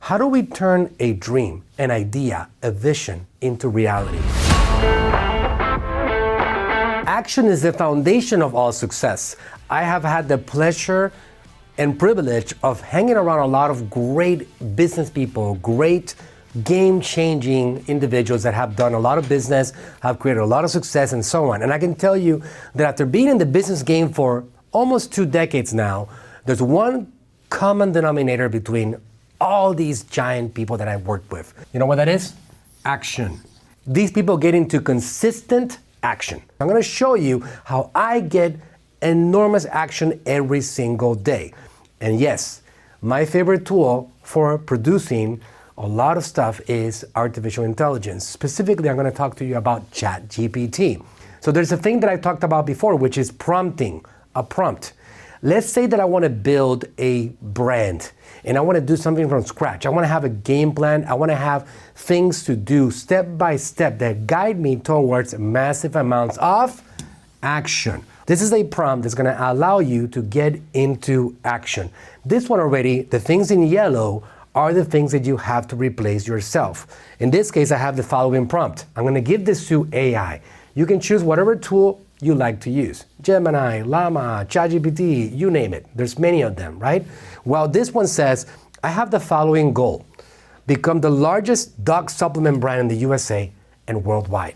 How do we turn a dream, an idea, a vision into reality? Action is the foundation of all success. I have had the pleasure and privilege of hanging around a lot of great business people, great game-changing individuals that have done a lot of business, have created a lot of success, and so on. And I can tell you that after being in the business game for almost 2 decades now, there's one common denominator between all these giant people that I've worked with. You know what that is? Action. These people get into consistent action. I'm going to show you how I get enormous action every single day. And yes, my favorite tool for producing a lot of stuff is artificial intelligence. Specifically, I'm going to talk to you about ChatGPT. So there's a thing that I talked about before, which is prompting, a prompt. Let's say that I want to build a brand and I want to do something from scratch. I want to have a game plan. I want to have things to do step by step that guide me towards massive amounts of action. This is a prompt that's going to allow you to get into action. This one already, the things in yellow are the things that you have to replace yourself. In this case, I have the following prompt. I'm going to give this to AI. You can choose whatever tool you like to use. Gemini, Llama, ChatGPT, you name it. There's many of them, right? Well, this one says, I have the following goal. Become the largest dog supplement brand in the USA and worldwide.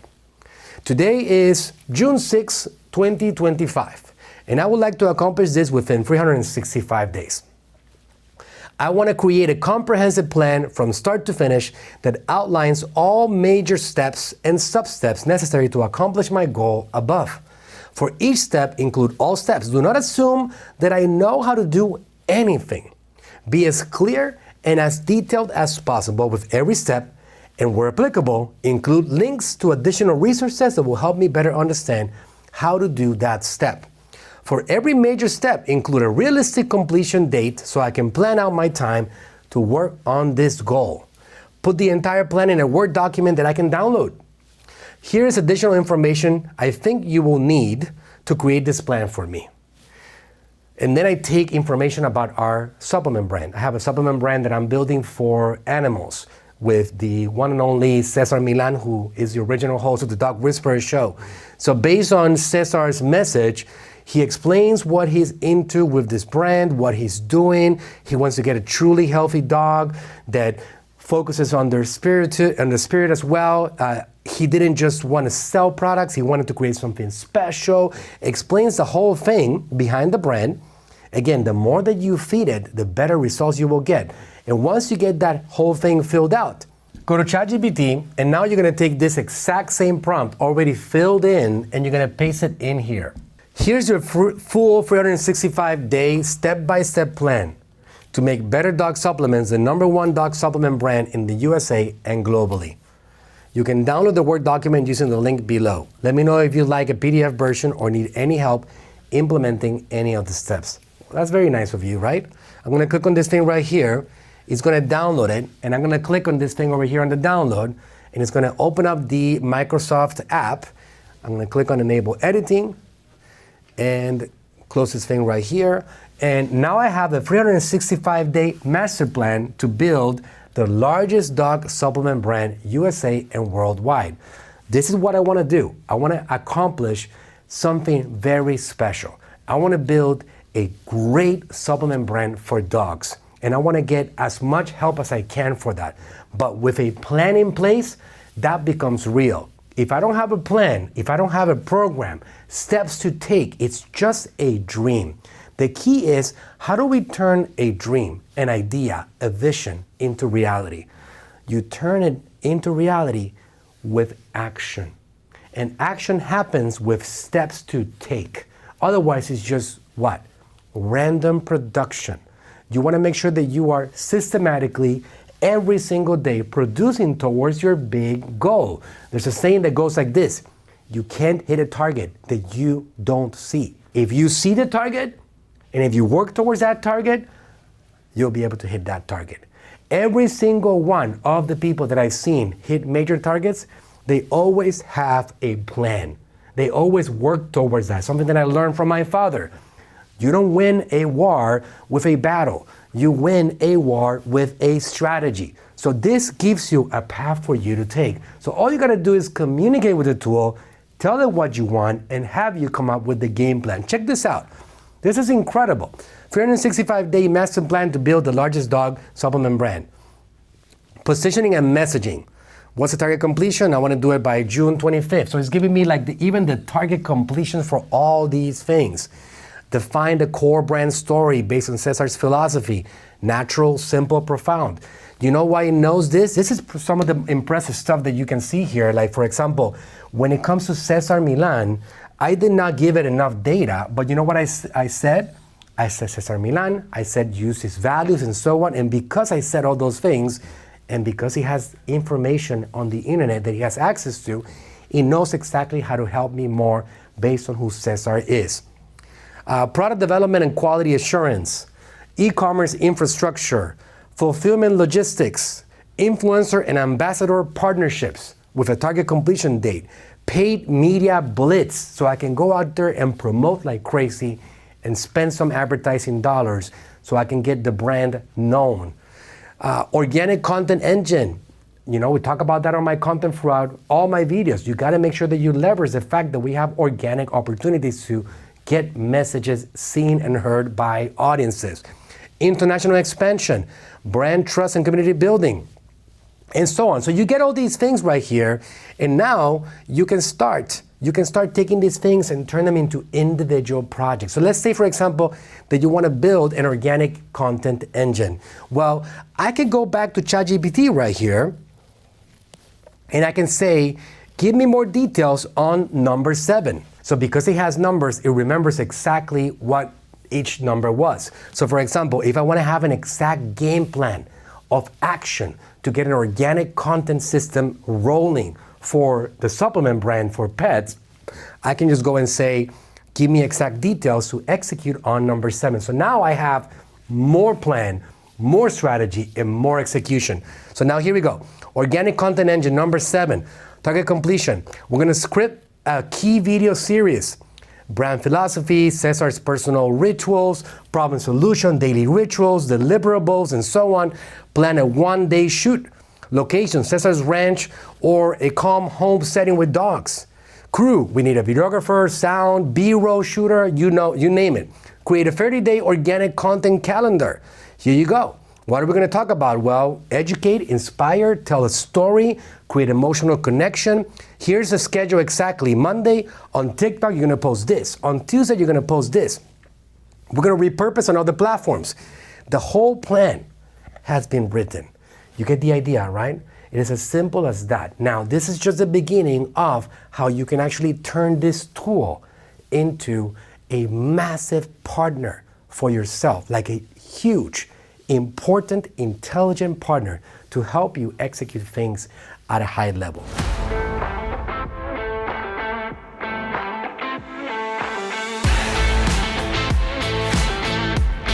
Today is June 6, 2025, and I would like to accomplish this within 365 days. I want to create a comprehensive plan from start to finish that outlines all major steps and sub-steps necessary to accomplish my goal above. For each step, include all steps. Do not assume that I know how to do anything. Be as clear and as detailed as possible with every step, and where applicable, include links to additional resources that will help me better understand how to do that step. For every major step, include a realistic completion date so I can plan out my time to work on this goal. Put the entire plan in a Word document that I can download. Here is additional information I think you will need to create this plan for me. And then I take information about our supplement brand. I have a supplement brand that I'm building for animals with the one and only Cesar Milan, who is the original host of the Dog Whisperer show. So based on Cesar's message, he explains what he's into with this brand, what he's doing. He wants to get a truly healthy dog that focuses on their spirit and the spirit as well. He didn't just want to sell products. He wanted to create something special. Explains the whole thing behind the brand. Again, the more that you feed it, the better results you will get. And once you get that whole thing filled out, go to ChatGPT, and now you're going to take this exact same prompt already filled in, and you're going to paste it in here. Here's your full 365-day step-by-step plan to make Better Dog Supplements the #1 dog supplement brand in the USA and globally. You can download the Word document using the link below. Let me know if you'd like a PDF version or need any help implementing any of the steps. Well, that's very nice of you, right? I'm going to click on this thing right here. It's going to download it, and I'm going to click on this thing over here on the download, and it's going to open up the Microsoft app. I'm going to click on Enable Editing and close this thing right here. And now I have a 365-day master plan to build the largest dog supplement brand USA and worldwide. This is what I want to do. I want to accomplish something very special. I want to build a great supplement brand for dogs. And I want to get as much help as I can for that. But with a plan in place, that becomes real. If I don't have a plan, if I don't have a program, steps to take, it's just a dream. The key is, how do we turn a dream, an idea, a vision into reality? You turn it into reality with action. And action happens with steps to take. Otherwise, it's just what? Random production. You want to make sure that you are systematically every single day producing towards your big goal. There's a saying that goes like this: you can't hit a target that you don't see. If you see the target, and if you work towards that target, you'll be able to hit that target. Every single one of the people that I've seen hit major targets, they always have a plan. They always work towards that. Something that I learned from my father. You don't win a war with a battle. you win a war with a strategy. So this gives you a path for you to take. So all you gotta do is communicate with the tool, tell it what you want, and have you come up with the game plan. Check this out. This is incredible. 365-day master plan to build the largest dog supplement brand. Positioning and messaging. What's the target completion? I want to do it by June 25th. So it's giving me like even the target completion for all these things. Define the core brand story based on Cesar's philosophy. Natural, simple, profound. Do you know why it knows this? This is some of the impressive stuff that you can see here. Like, for example, when it comes to Cesar Milan, I did not give it enough data, but you know what I said? I said Cesar Milan, I said use his values and so on, and because I said all those things, and because he has information on the internet that he has access to, he knows exactly how to help me more based on who Cesar is. Product development and quality assurance, e-commerce infrastructure, fulfillment logistics, influencer and ambassador partnerships with a target completion date, paid media blitz, so I can go out there and promote like crazy and spend some advertising dollars so I can get the brand known. Organic content engine. You know, we talk about that on my content throughout all my videos. You gotta make sure that you leverage the fact that we have organic opportunities to get messages seen and heard by audiences. International expansion, brand trust and community building, and so on. So you get all these things right here, and now you can start taking these things and turn them into individual projects. So let's say, for example, that you want to build an organic content engine. Well, I can go back to ChatGPT right here, and I can say, give me more details on number 7. So because it has numbers, it remembers exactly what each number was. So for example, if I want to have an exact game plan of action to get an organic content system rolling for the supplement brand for pets, I can just go and say, give me exact details to execute on number 7. So now I have more plan, more strategy, and more execution. So now here we go. Organic content engine, number 7, target completion. We're gonna script a key video series. Brand philosophy, Cesar's personal rituals, problem solution, daily rituals, deliverables, and so on. Plan a one-day shoot. Location, Cesar's ranch or a calm home setting with dogs. Crew, we need a videographer, sound, B-roll shooter, you name it. Create a 30-day organic content calendar. Here you go. What are we going to talk about? Well, educate, inspire, tell a story, create emotional connection. Here's the schedule exactly. Monday, on TikTok, you're going to post this. On Tuesday, you're going to post this. We're going to repurpose on other platforms. The whole plan has been written. You get the idea, right? It is as simple as that. Now, this is just the beginning of how you can actually turn this tool into a massive partner for yourself, like a huge, important, intelligent partner to help you execute things at a high level.